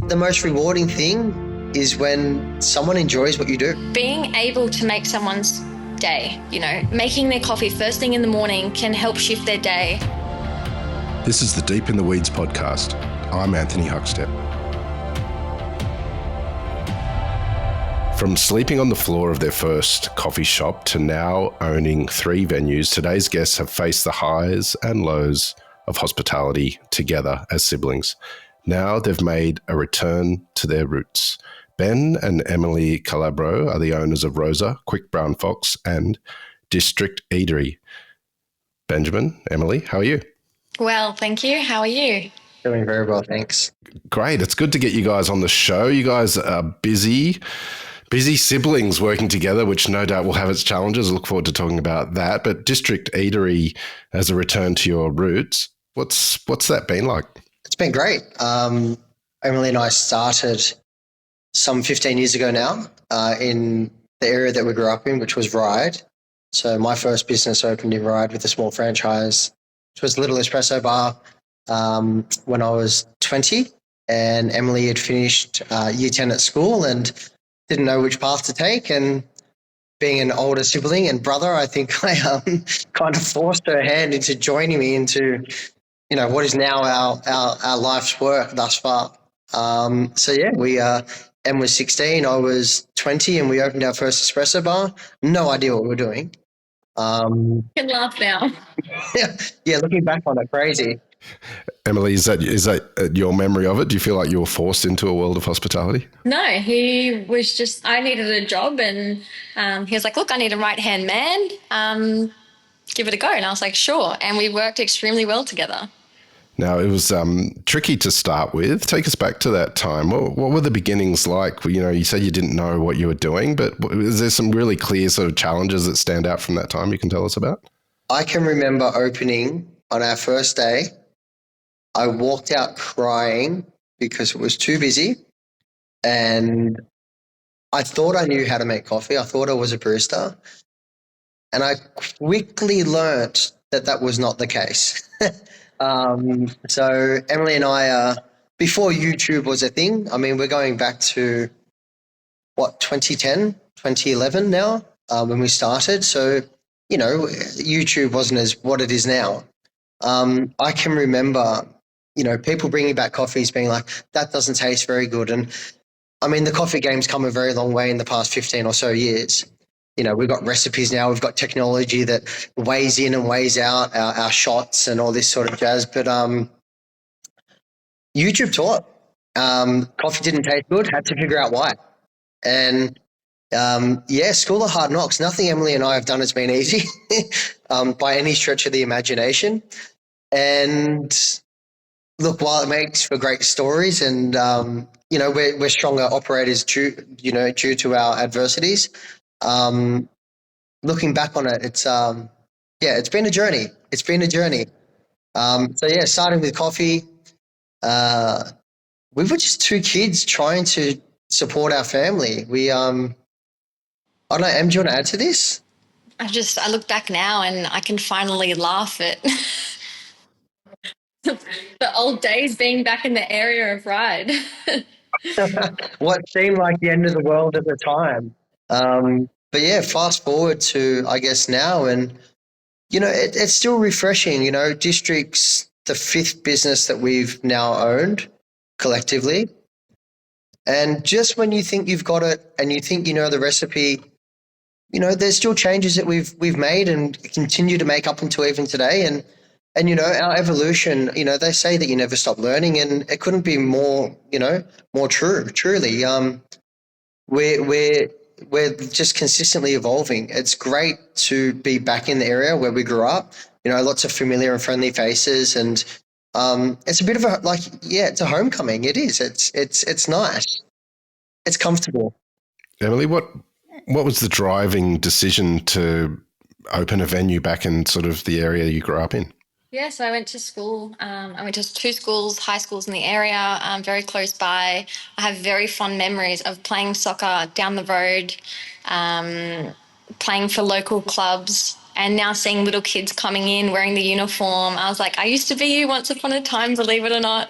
The most rewarding thing is when someone enjoys what you do. Being able to make someone's day, making their coffee first thing in the morning can help shift their day. This is the Deep in the Weeds podcast. I'm Anthony Huckstep. From sleeping on the floor of their first coffee shop to now owning 3 venues, today's guests have faced the highs and lows of hospitality together as siblings. Now they've made a return to their roots. Ben and Emily Calabro are the owners of Rosa, Quick Brown Fox, and District Eatery. Benjamin, Emily, how are you? Well, thank you. How are you? Doing very well, thanks. Great. It's good to get you guys on the show. You guys are busy siblings working together, which no doubt will have its challenges. I look forward to talking about that. But District Eatery as a return to your roots, what's that been like? It's been great. Emily and I started some 15 years ago now in the area that we grew up in, which was Ryde. So my first business opened in Ryde with a small franchise, which was a little espresso bar when I was 20. And Emily had finished year 10 at school and didn't know which path to take. And being an older sibling and brother, I think I kind of forced her hand into joining me into what is now our life's work thus far. Em was 16, I was 20, and we opened our first espresso bar. No idea what we were doing. You can laugh now. Yeah, looking back on it, crazy. Emily, is that your memory of it? Do you feel like you were forced into a world of hospitality? No, he was just, I needed a job and he was like, look, I need a right-hand man. Give it a go. And I was like, sure. And we worked extremely well together. Now, it was tricky to start with. Take us back to that time. What were the beginnings like? You said you didn't know what you were doing, but is there some really clear sort of challenges that stand out from that time you can tell us about? I can remember opening on our first day. I walked out crying because it was too busy, and I thought I knew how to make coffee. I thought I was a barista, and I quickly learnt that was not the case. So Emily and I, before YouTube was a thing, I mean, we're going back to 2010, 2011 now, when we started. So, YouTube wasn't as what it is now. I can remember, people bringing back coffees being like, that doesn't taste very good. And I mean, the coffee game's come a very long way in the past 15 or so years. We've got recipes now. We've got technology that weighs in and weighs out our shots and all this sort of jazz. But YouTube taught. Coffee didn't taste good. Had to figure out why. And school of hard knocks. Nothing Emily and I have done has been easy by any stretch of the imagination. And look, while it makes for great stories, and we're stronger operators due to our adversities. Looking back on it, it's been a journey. It's been a journey. Starting with coffee, we were just 2 kids trying to support our family. We, I don't know, Em, do you want to add to this? I look back now and I can finally laugh at the old days being back in the area of Ryde. What seemed like the end of the world at the time. Fast forward to, I guess, now, and, it's still refreshing. District's the 5th business that we've now owned collectively. And just when you think you've got it and you think you know the recipe, there's still changes that we've made and continue to make up until even today. And our evolution, they say that you never stop learning, and it couldn't be more true, truly. We're just consistently evolving. It's great to be back in the area where we grew up, lots of familiar and friendly faces, and it's a bit of it's a homecoming. It is. It's nice. It's comfortable. Emily, what was the driving decision to open a venue back in sort of the area you grew up in? Yeah, so I went to school. I went to 2 schools, high schools in the area, very close by. I have very fond memories of playing soccer down the road, playing for local clubs, And now seeing little kids coming in wearing the uniform, I was like, I used to be you once upon a time, believe it or not.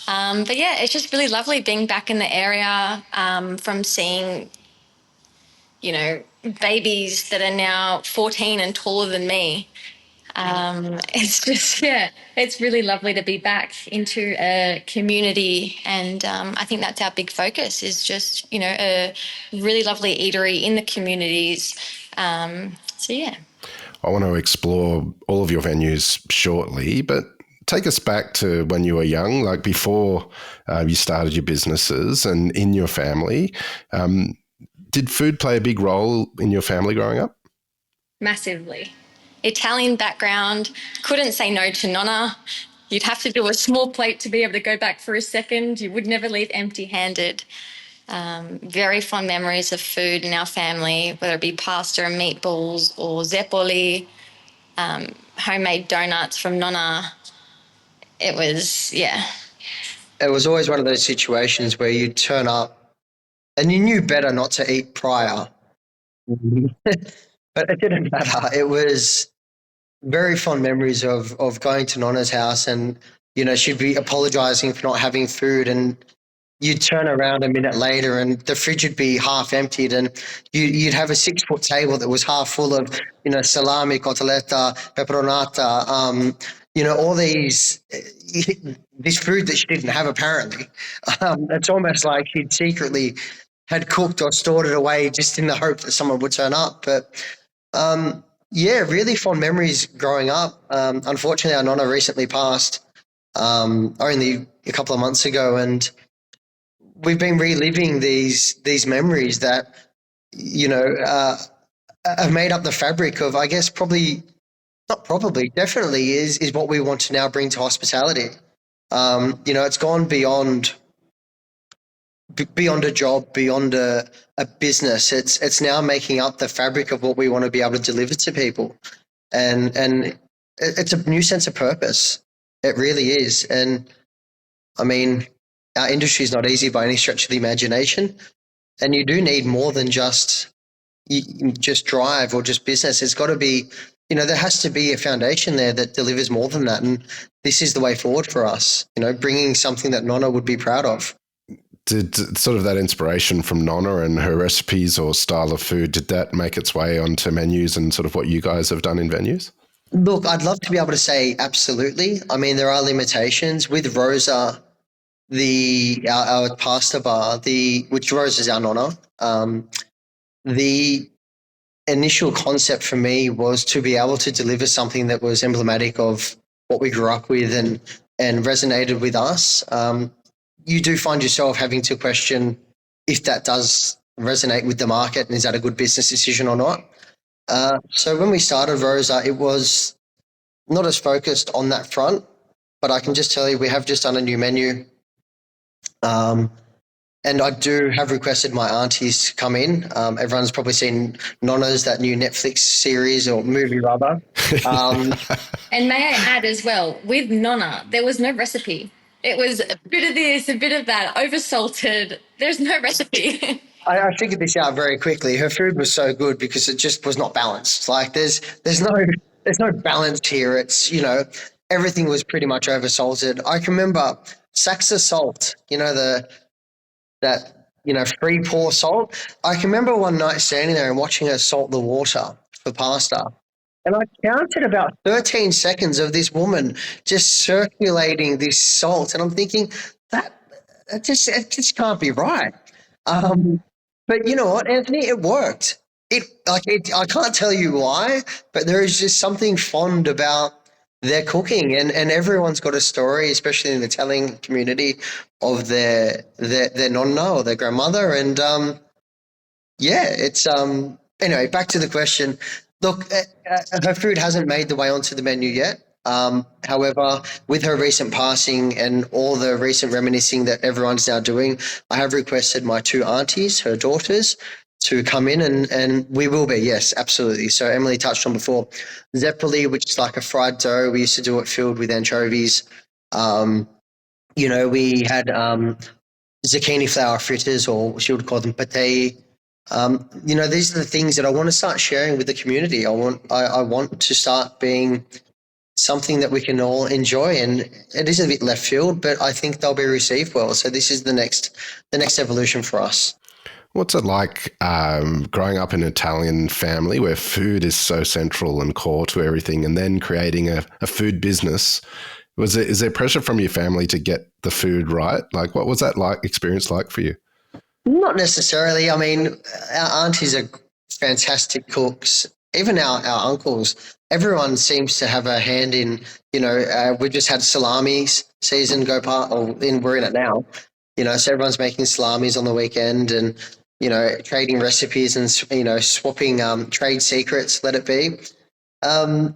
But yeah, it's just really lovely being back in the area, from seeing, babies that are now 14 and taller than me. It's just, yeah, it's really lovely to be back into a community. And I think that's our big focus, is just, a really lovely eatery in the communities. So, yeah. I want to explore all of your venues shortly, but take us back to when you were young, like before you started your businesses and in your family. Did food play a big role in your family growing up? Massively. Italian background, couldn't say no to nonna. You'd have to do a small plate to be able to go back for a second. You would never leave empty handed. Very fond memories of food in our family, whether it be pasta and meatballs or zeppoli, homemade donuts from nonna. It was, yeah. It was always one of those situations where you'd turn up and you knew better not to eat prior. But it didn't matter. It was very fond memories of going to Nonna's house, and she'd be apologizing for not having food, and you'd turn around a minute later and the fridge would be half emptied, and you'd have a 6-foot table that was half full of salami, cotoletta, peperonata, all this food that she didn't have apparently. It's almost like she'd secretly had cooked or stored it away just in the hope that someone would turn up. But yeah, really fond memories growing up. Unfortunately, our nonna recently passed only a couple of months ago, and we've been reliving these memories that have made up the fabric of, I guess, definitely is what we want to now bring to hospitality. It's gone beyond a job, beyond a business. It's now making up the fabric of what we want to be able to deliver to people, and it's a new sense of purpose. It really is. And I mean, our industry is not easy by any stretch of the imagination, and you do need more than just drive or just business. It's got to be, there has to be a foundation there that delivers more than that, and this is the way forward for us. Bringing something that Nonna would be proud of. Did sort of that inspiration from Nonna and her recipes or style of food, did that make its way onto menus and sort of what you guys have done in venues? Look, I'd love to be able to say absolutely. I mean, there are limitations with Rosa. Our pasta bar, which Rosa is our nonna. The initial concept for me was to be able to deliver something that was emblematic of what we grew up with and resonated with us. You do find yourself having to question if that does resonate with the market and is that a good business decision or not. So when we started Rosa, it was not as focused on that front, but I can just tell you we have just done a new menu. And I do have requested my aunties to come in. Everyone's probably seen Nonna's, that new Netflix series or movie rather. And may I add as well, with Nonna, there was no recipe. It was a bit of this, a bit of that, oversalted. There's no recipe. I figured this out very quickly. Her food was so good because it just was not balanced. Like there's no balance here. It's, everything was pretty much oversalted. I can remember sacks of salt, free pour salt. I can remember one night standing there and watching her salt the water for pasta. And I counted about 13 seconds of this woman just circulating this salt. And I'm thinking, it just can't be right. But you know what, Anthony? It worked. I can't tell you why, but there is just something fond about their cooking, and everyone's got a story, especially in the Italian community, of their nonna or their grandmother. And it's anyway, back to the question. Look, her food hasn't made the way onto the menu yet. However, with her recent passing and all the recent reminiscing that everyone's now doing, I have requested my 2 aunties, her daughters, to come in, and we will be, yes, absolutely. So Emily touched on before, zeppoli, which is like a fried dough. We used to do it filled with anchovies. We had zucchini flour fritters, or she would call them pate. These are the things that I want to start sharing with the community. I want to start being something that we can all enjoy, and it is a bit left field, but I think they'll be received well. So this is the next evolution for us. What's it like growing up in an Italian family where food is so central and core to everything, and then creating a food business? Is there pressure from your family to get the food right? Like, what was that experience like for you? Not necessarily. I mean, our aunties are fantastic cooks. Even our uncles, everyone seems to have a hand in, we just had salamis season go past, we're in it now, so everyone's making salamis on the weekend and, trading recipes and, swapping trade secrets, let it be. For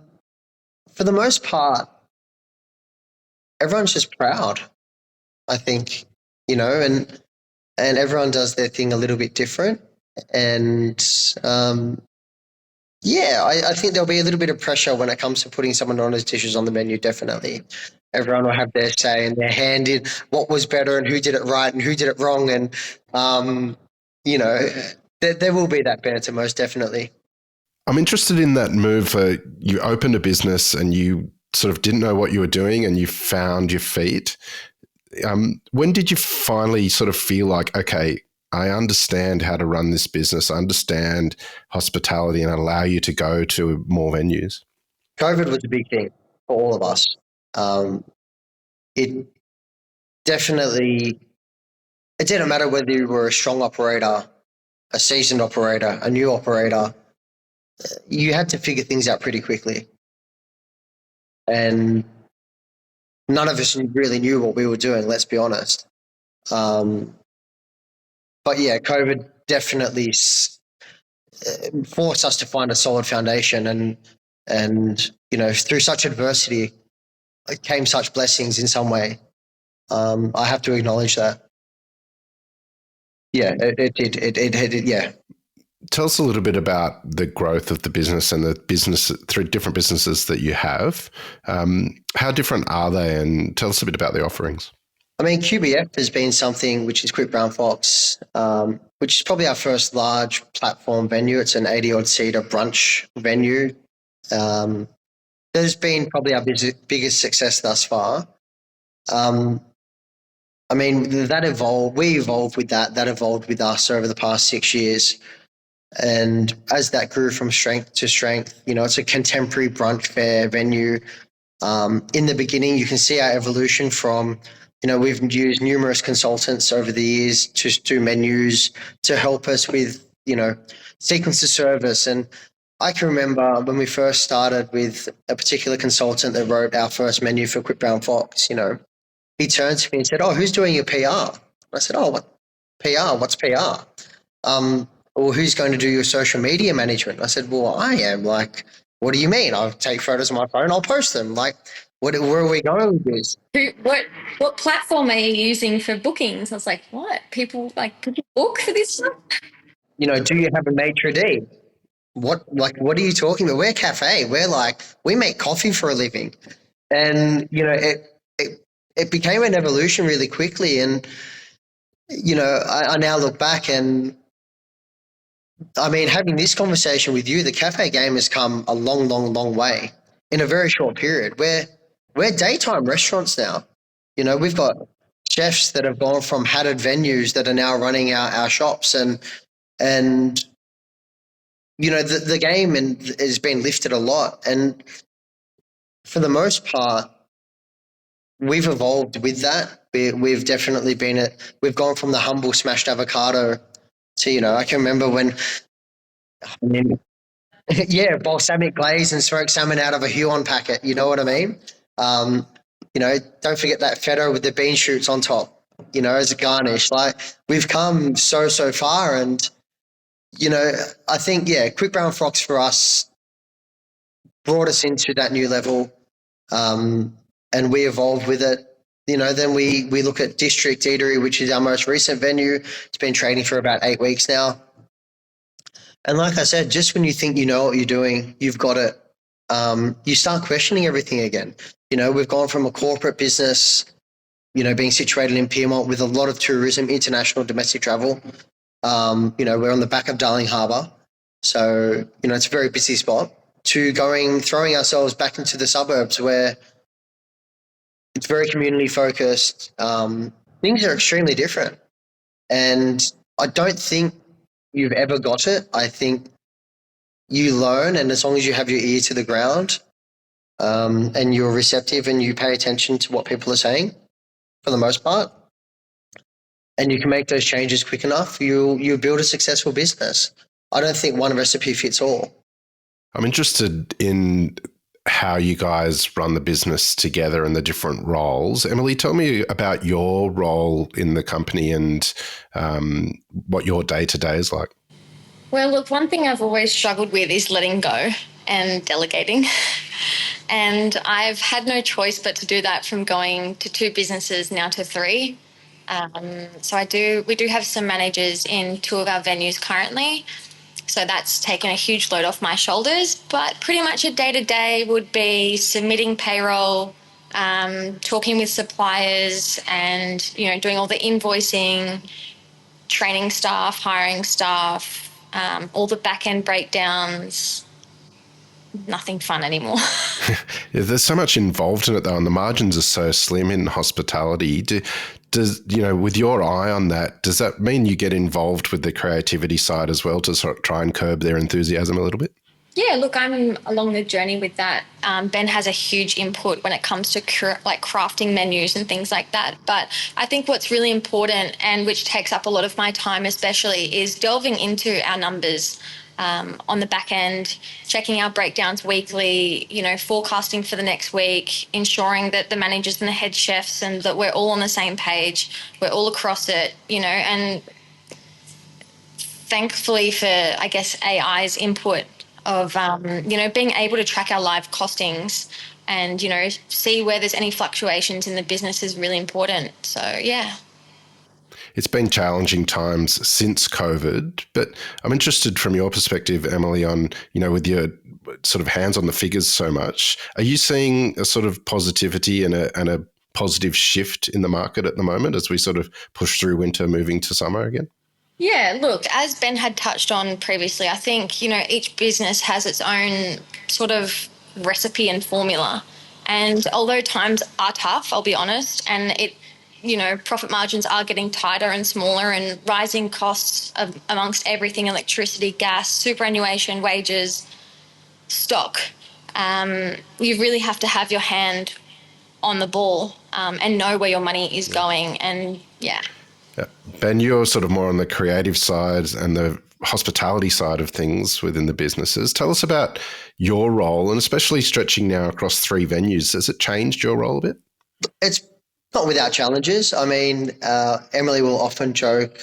the most part, everyone's just proud, I think, and everyone does their thing a little bit different. And I think there'll be a little bit of pressure when it comes to putting someone else's dishes on the menu, definitely. Everyone will have their say and their hand in what was better and who did it right and who did it wrong. And, there will be that banter, most definitely. I'm interested in that move. You opened a business and you sort of didn't know what you were doing and you found your feet. When did you finally sort of feel like, okay, I understand how to run this business, I understand hospitality, and allow you to go to more venues? COVID was a big thing for all of us. It definitely, it didn't matter whether you were a strong operator, a seasoned operator, a new operator, you had to figure things out pretty quickly. And none of us really knew what we were doing, let's be honest. But yeah, COVID definitely forced us to find a solid foundation, and through such adversity came such blessings in some way. I have to acknowledge that. Yeah, it did. Yeah. Tell us a little bit about the growth of the business and the business through different businesses that you have. How different are they? And tell us a bit about the offerings. I mean, QBF has been something which is Quick Brown Fox, which is probably our first large platform venue. It's an 80-odd seater brunch venue. There's been probably our biggest success thus far. I mean, that evolved. We evolved with that. That evolved with us over the past 6 years. And as that grew from strength to strength, it's a contemporary brunch fair venue. In the beginning, you can see our evolution from, we've used numerous consultants over the years to do menus to help us with, sequence of service. And I can remember when we first started with a particular consultant that wrote our first menu for Quick Brown Fox, he turned to me and said, "Oh, who's doing your PR?" I said, "Oh, what PR? What's PR?" Or who's going to do your social media management? I said, "Well, I am." Like, what do you mean? I'll take photos on my phone, I'll post them. Like, where are we going with this? What platform are you using for bookings? I was like, what? People book for this stuff? Do you have a maitre d'? What are you talking about? We're a cafe. We make coffee for a living. And, it became an evolution really quickly. And, I now look back and, I mean, having this conversation with you, the cafe game has come a long, long, long way in a very short period. We're daytime restaurants now. We've got chefs that have gone from hatted venues that are now running our shops, and the game has been lifted a lot. And for the most part, we've evolved with that. We've definitely we've gone from the humble smashed avocado to, I can remember when, yeah, balsamic glaze and smoked salmon out of a Huon packet. You know what I mean? Don't forget that feta with the bean shoots on top, as a garnish. Like, we've come so far. And, I think, Quick Brown Fox for us brought us into that new level, and we evolved with it. Then we look at District Eatery, which is our most recent venue. It's been trading for about 8 weeks now. And like I said, just when you think you know what you're doing, you've got it, you start questioning everything again. We've gone from a corporate business, being situated in Piedmont with a lot of tourism, international, domestic travel, We're on the back of Darling Harbour. So, it's a very busy spot, to throwing ourselves back into the suburbs where it's very community focused. Things are extremely different. And I don't think you've ever got it. I think you learn, and as long as you have your ear to the ground, and you're receptive and you pay attention to what people are saying, for the most part, and you can make those changes quick enough, you'll build a successful business. I don't think one recipe fits all. I'm interested in how you guys run the business together and the different roles. Emily, tell me about your role in the company and what your day-to-day is like. Well, look, one thing I've always struggled with is letting go and delegating. And I've had no choice but to do that from going to 2 businesses now to 3. We do have some managers in 2 of our venues currently. So that's taken a huge load off my shoulders. But pretty much a day-to-day would be submitting payroll, talking with suppliers, and doing all the invoicing, training staff, hiring staff, all the back-end breakdowns. Nothing fun anymore. Yeah, there's so much involved in it though, and the margins are so slim in hospitality. With your eye on that, does that mean you get involved with the creativity side as well to sort of try and curb their enthusiasm a little bit? Yeah, look, I'm along the journey with that. Ben has a huge input when it comes to crafting menus and things like that. But I think what's really important, and which takes up a lot of my time especially, is delving into our numbers on the back end, checking our breakdowns weekly, forecasting for the next week, ensuring that the managers and the head chefs and that we're all on the same page, we're all across it, and thankfully for, I guess, AI's input of, being able to track our live costings and, see where there's any fluctuations in the business is really important. So, yeah. It's been challenging times since COVID, but I'm interested from your perspective, Emily, on, with your sort of hands on the figures so much, are you seeing a sort of positivity and a positive shift in the market at the moment as we sort of push through winter, moving to summer again? Yeah, look, as Ben had touched on previously, I think, each business has its own sort of recipe and formula. And although times are tough, I'll be honest, and profit margins are getting tighter and smaller, and rising costs amongst everything, electricity, gas, superannuation, wages, stock. You really have to have your hand on the ball and know where your money is going. And yeah. Ben, you're sort of more on the creative side and the hospitality side of things within the businesses. Tell us about your role, and especially stretching now across 3 venues. Has it changed your role a bit? It's not without challenges. I mean, Emily will often joke,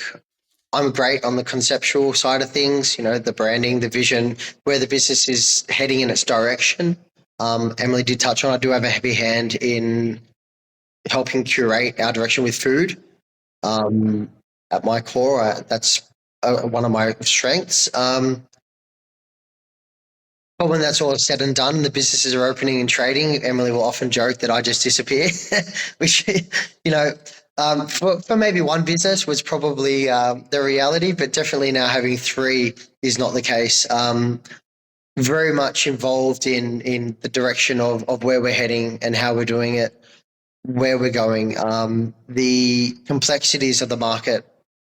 I'm great on the conceptual side of things, the branding, the vision, where the business is heading in its direction. Emily did touch on, I do have a heavy hand in helping curate our direction with food. At my core, that's one of my strengths. But when that's all said and done, the businesses are opening and trading, Emily will often joke that I just disappear, which, for maybe one business was probably the reality, but definitely now having 3 is not the case. Very much involved in the direction of where we're heading and how we're doing it, where we're going. The complexities of the market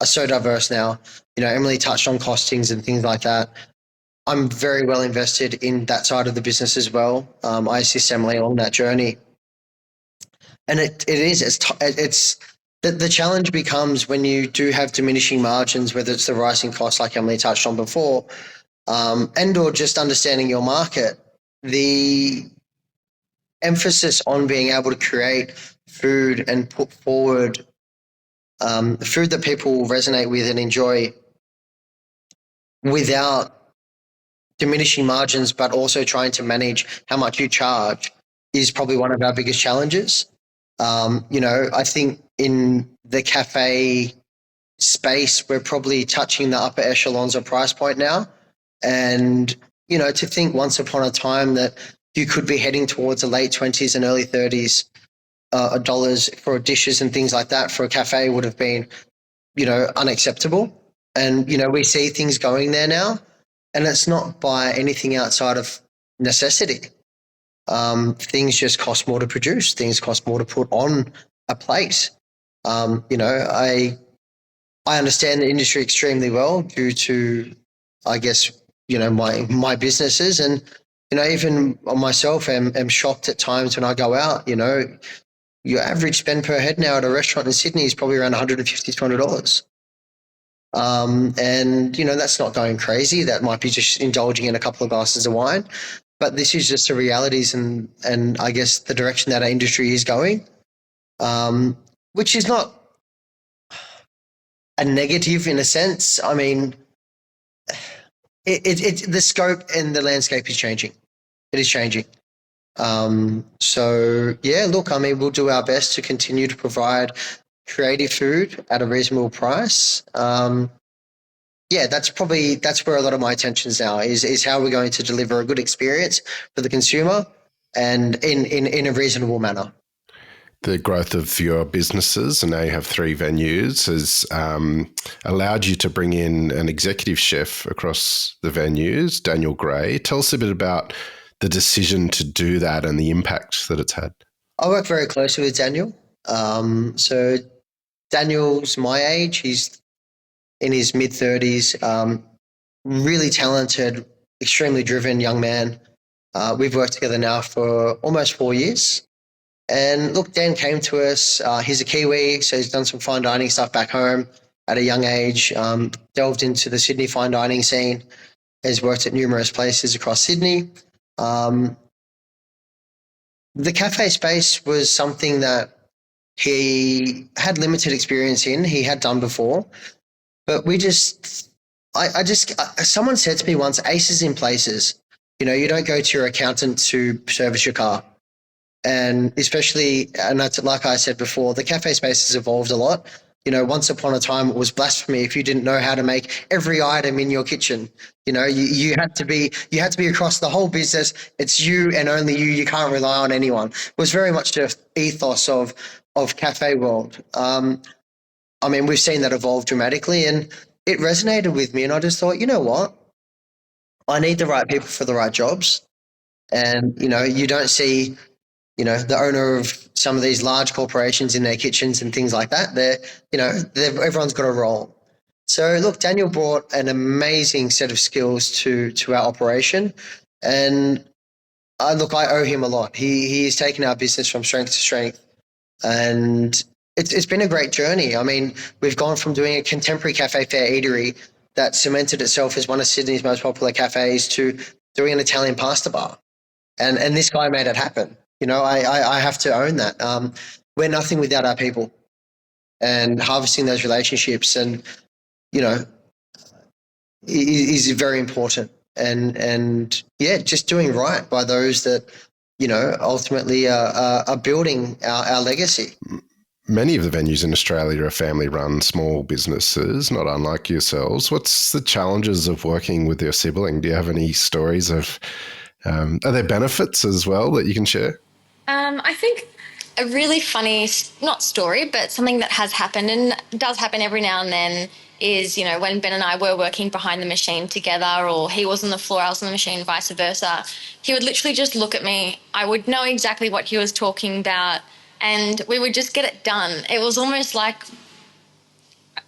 are so diverse now. Emily touched on costings and things like that. I'm very well invested in that side of the business as well. I assist Emily along that journey. And it's the challenge becomes when you do have diminishing margins, whether it's the rising costs like Emily touched on before, and or just understanding your market, the emphasis on being able to create food and put forward food that people will resonate with and enjoy without diminishing margins, but also trying to manage how much you charge is probably one of our biggest challenges. I think in the cafe space, we're probably touching the upper echelons of price point now. And, to think once upon a time that you could be heading towards the late 20s and early 30s dollars for dishes and things like that for a cafe would have been, unacceptable. And, we see things going there now, and it's not by anything outside of necessity. Things just cost more to produce. Things cost more to put on a plate. I understand the industry extremely well due to, I guess, my businesses, and even myself am shocked at times when I go out. Your average spend per head now at a restaurant in Sydney is probably around $150 to $200. And that's not going crazy. That might be just indulging in a couple of glasses of wine, but this is just the realities and I guess the direction that our industry is going, which is not a negative in a sense. I mean, the scope and the landscape is changing. It is changing. So yeah, look, I mean, we'll do our best to continue to provide creative food at a reasonable price. Yeah, that's where a lot of my attention is now, is how we're going to deliver a good experience for the consumer and in a reasonable manner. The growth of your businesses, and now you have 3 venues, has allowed you to bring in an executive chef across the venues, Daniel Gray. Tell us a bit about the decision to do that and the impact that it's had. I work very closely with Daniel. So Daniel's my age. He's in his mid-30s, really talented, extremely driven young man. We've worked together now for almost 4 years. And look, Dan came to us. He's a Kiwi, so he's done some fine dining stuff back home at a young age, delved into the Sydney fine dining scene, has worked at numerous places across Sydney. The cafe space was something that he had limited experience in. He had done before, but someone said to me once, aces in places. You don't go to your accountant to service your car. And especially, and that's, like I said before, the cafe space has evolved a lot. Once upon a time, it was blasphemy if you didn't know how to make every item in your kitchen. You had to be across the whole business. It's you and only you. You can't rely on anyone. It was very much the ethos of cafe world. I mean, we've seen that evolve dramatically, and it resonated with me. And I just thought, you know what? I need the right people for the right jobs. And, you don't see, the owner of some of these large corporations in their kitchens and things like that. Everyone's got a role. So look, Daniel brought an amazing set of skills to our operation, and I owe him a lot. He has taken our business from strength to strength, and it's been a great journey. I mean, we've gone from doing a contemporary cafe fare eatery that cemented itself as one of Sydney's most popular cafes to doing an Italian pasta bar, and this guy made it happen. I have to own that. We're nothing without our people, and harvesting those relationships and, is very important. And yeah, just doing right by those that, ultimately are building our legacy. Many of the venues in Australia are family-run small businesses, not unlike yourselves. What's the challenges of working with your sibling? Do you have any stories of, are there benefits as well that you can share? I think a really funny, not story, but something that has happened and does happen every now and then is, when Ben and I were working behind the machine together, or he was on the floor, I was on the machine, vice versa, he would literally just look at me. I would know exactly what he was talking about, and we would just get it done. It was almost like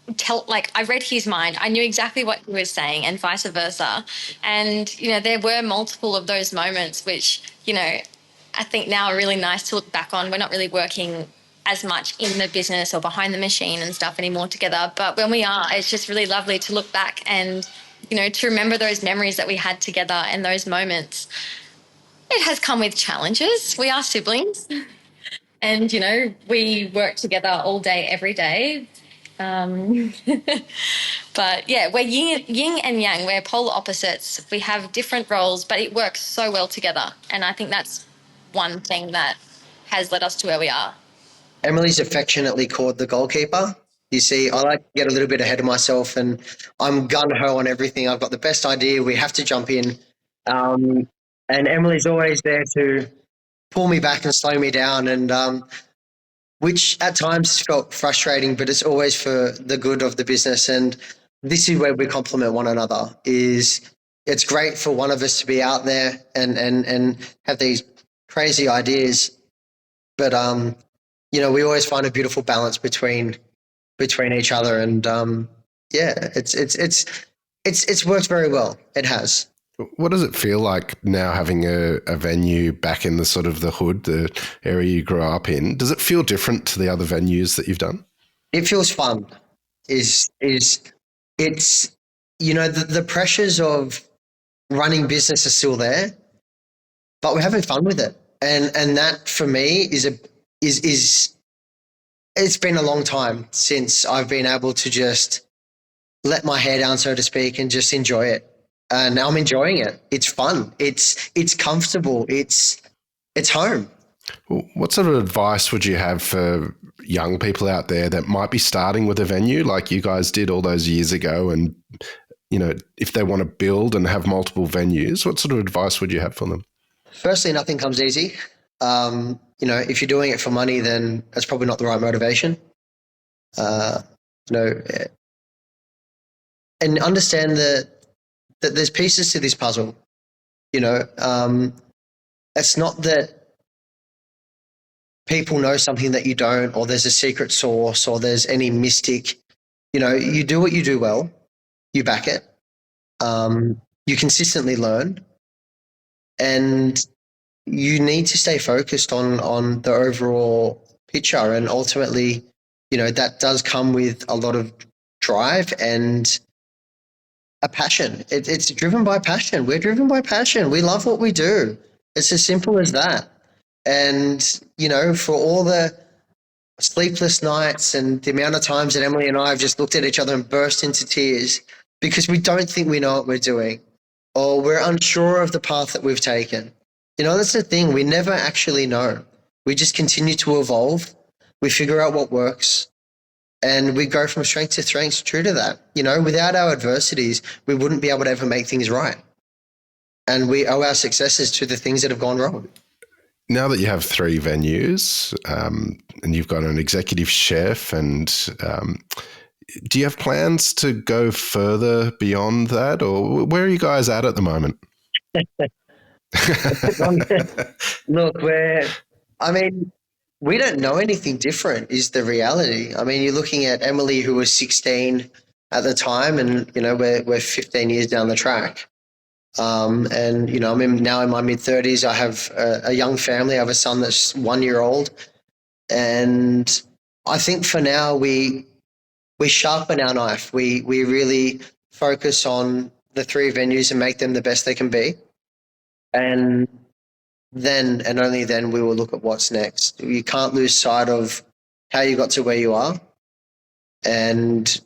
I read his mind. I knew exactly what he was saying, and vice versa. And, there were multiple of those moments which, I think now are really nice to look back on. We're not really working as much in the business or behind the machine and stuff anymore together. But when we are, it's just really lovely to look back and, to remember those memories that we had together and those moments. It has come with challenges. We are siblings and, we work together all day, every day. But yeah, we're yin and yang. We're polar opposites. We have different roles, but it works so well together. And I think that's one thing that has led us to where we are. Emily's affectionately called the goalkeeper. You see, I like to get a little bit ahead of myself, and I'm gung-ho on everything. I've got the best idea. We have to jump in. And Emily's always there to pull me back and slow me down, and which at times felt frustrating, but it's always for the good of the business. And this is where we complement one another. It's great for one of us to be out there and have these crazy ideas, but we always find a beautiful balance between each other, and it's worked very well. It has. What does it feel like now having a venue back in the sort of the hood, the area you grew up in? Does it feel different to the other venues that you've done? It feels fun. Is it's the pressures of running business are still there, but we're having fun with it, and that for me is it's been a long time since I've been able to just let my hair down, so to speak, and just enjoy it. And I'm enjoying it. It's fun. It's comfortable. It's home. What sort of advice would you have for young people out there that might be starting with a venue like you guys did all those years ago? And, if they want to build and have multiple venues, what sort of advice would you have for them? Firstly, nothing comes easy. If you're doing it for money, then that's probably not the right motivation. And understand that there's pieces to this puzzle. It's not that people know something that you don't, or there's a secret source, or there's any mystic. You do what you do well, you back it, you consistently learn, and you need to stay focused on the overall picture. And ultimately, that does come with a lot of drive and a passion. It's driven by passion. We're driven by passion. We love what we do. It's as simple as that. And, for all the sleepless nights and the amount of times that Emily and I have just looked at each other and burst into tears because we don't think we know what we're doing, or we're unsure of the path that we've taken. That's the thing. We never actually know. We just continue to evolve. We figure out what works, and we go from strength to strength true to that. Without our adversities, we wouldn't be able to ever make things right. And we owe our successes to the things that have gone wrong. Now that you have 3 venues and you've got an executive chef, and do you have plans to go further beyond that, or where are you guys at the moment? Look, we don't know anything different is the reality. You're looking at Emily, who was 16 at the time, and, we're 15 years down the track. And, I'm now in my mid-30s. I have a young family. I have a son that's 1 year old. And I think for now we sharpen our knife. We really focus on the 3 venues and make them the best they can be. And then and only then we will look at what's next. You can't lose sight of how you got to where you are. And,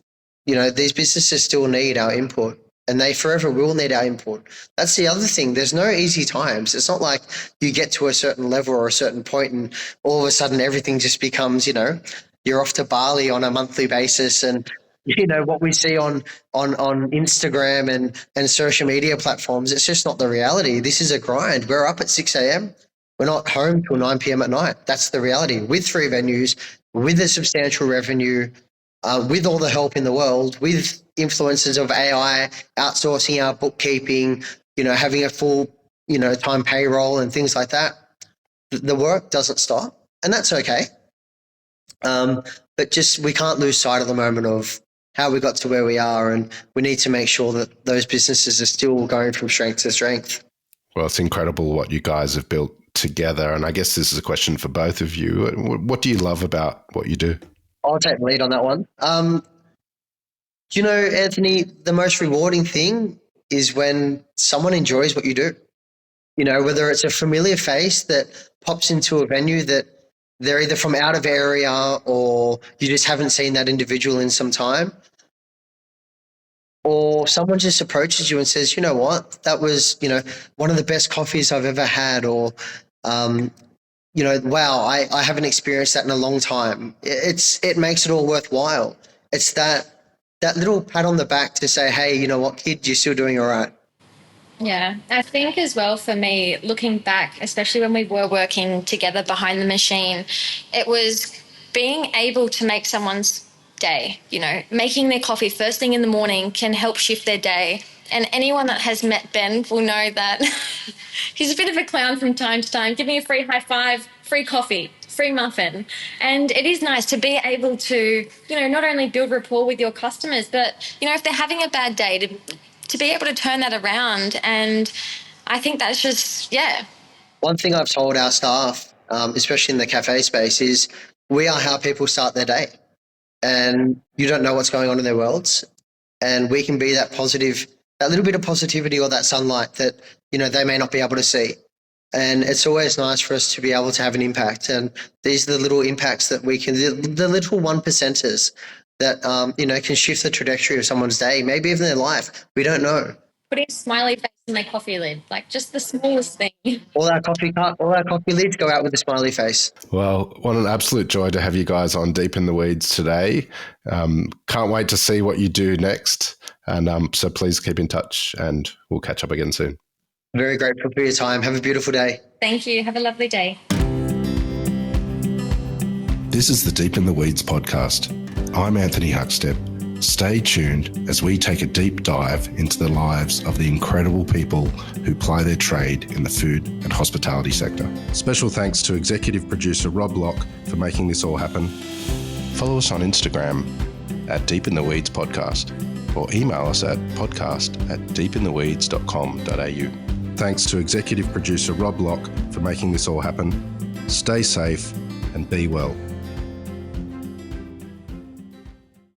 these businesses still need our input, and they forever will need our input. That's the other thing. There's no easy times. It's not like you get to a certain level or a certain point and all of a sudden everything just becomes, you're off to Bali on a monthly basis. And, what we see on Instagram and social media platforms, it's just not the reality. This is a grind. We're up at 6 a.m. We're not home till 9 p.m. at night. That's the reality. With 3 venues, with a substantial revenue, with all the help in the world, with influences of AI, outsourcing our bookkeeping, having a full, time payroll and things like that, the work doesn't stop, and that's okay. But just we can't lose sight of the moment of how we got to where we are, and we need to make sure that those businesses are still going from strength to strength. Well, it's incredible what you guys have built together, and I guess this is a question for both of you. What do you love about what you do? I'll take the lead on that one. Anthony, the most rewarding thing is when someone enjoys what you do. Whether it's a familiar face that pops into a venue that they're either from out of area, or you just haven't seen that individual in some time, or someone just approaches you and says, you know what, that was, one of the best coffees I've ever had, or, wow, I haven't experienced that in a long time. It makes it all worthwhile. It's that little pat on the back to say, hey, you know what, kid, you're still doing all right. Yeah, I think as well for me, looking back, especially when we were working together behind the machine, it was being able to make someone's day. You know, making their coffee first thing in the morning can help shift their day. And anyone that has met Ben will know that he's a bit of a clown from time to time. Give me a free high five, free coffee, free muffin. And it is nice to be able to, not only build rapport with your customers, but, if they're having a bad day, to be able to turn that around. And I think that's just, One thing I've told our staff, especially in the cafe space, is we are how people start their day. And you don't know what's going on in their worlds. And we can be that positive, that little bit of positivity or that sunlight that, they may not be able to see. And it's always nice for us to be able to have an impact. And these are the little impacts that we can, the little 1%ers that, can shift the trajectory of someone's day, maybe even their life. We don't know. Putting a smiley face in their coffee lid, like just the smallest thing. All our coffee lids go out with a smiley face. Well, what an absolute joy to have you guys on Deep in the Weeds today. Can't wait to see what you do next. And so please keep in touch and we'll catch up again soon. Very grateful for your time. Have a beautiful day. Thank you. Have a lovely day. This is the Deep in the Weeds podcast. I'm Anthony Huckstep. Stay tuned as we take a deep dive into the lives of the incredible people who ply their trade in the food and hospitality sector. Special thanks to executive producer Rob Locke for making this all happen. Follow us on Instagram at Deep in the Weeds Podcast or email us at podcast@deepintheweeds.com.au. Thanks to executive producer Rob Locke for making this all happen. Stay safe and be well.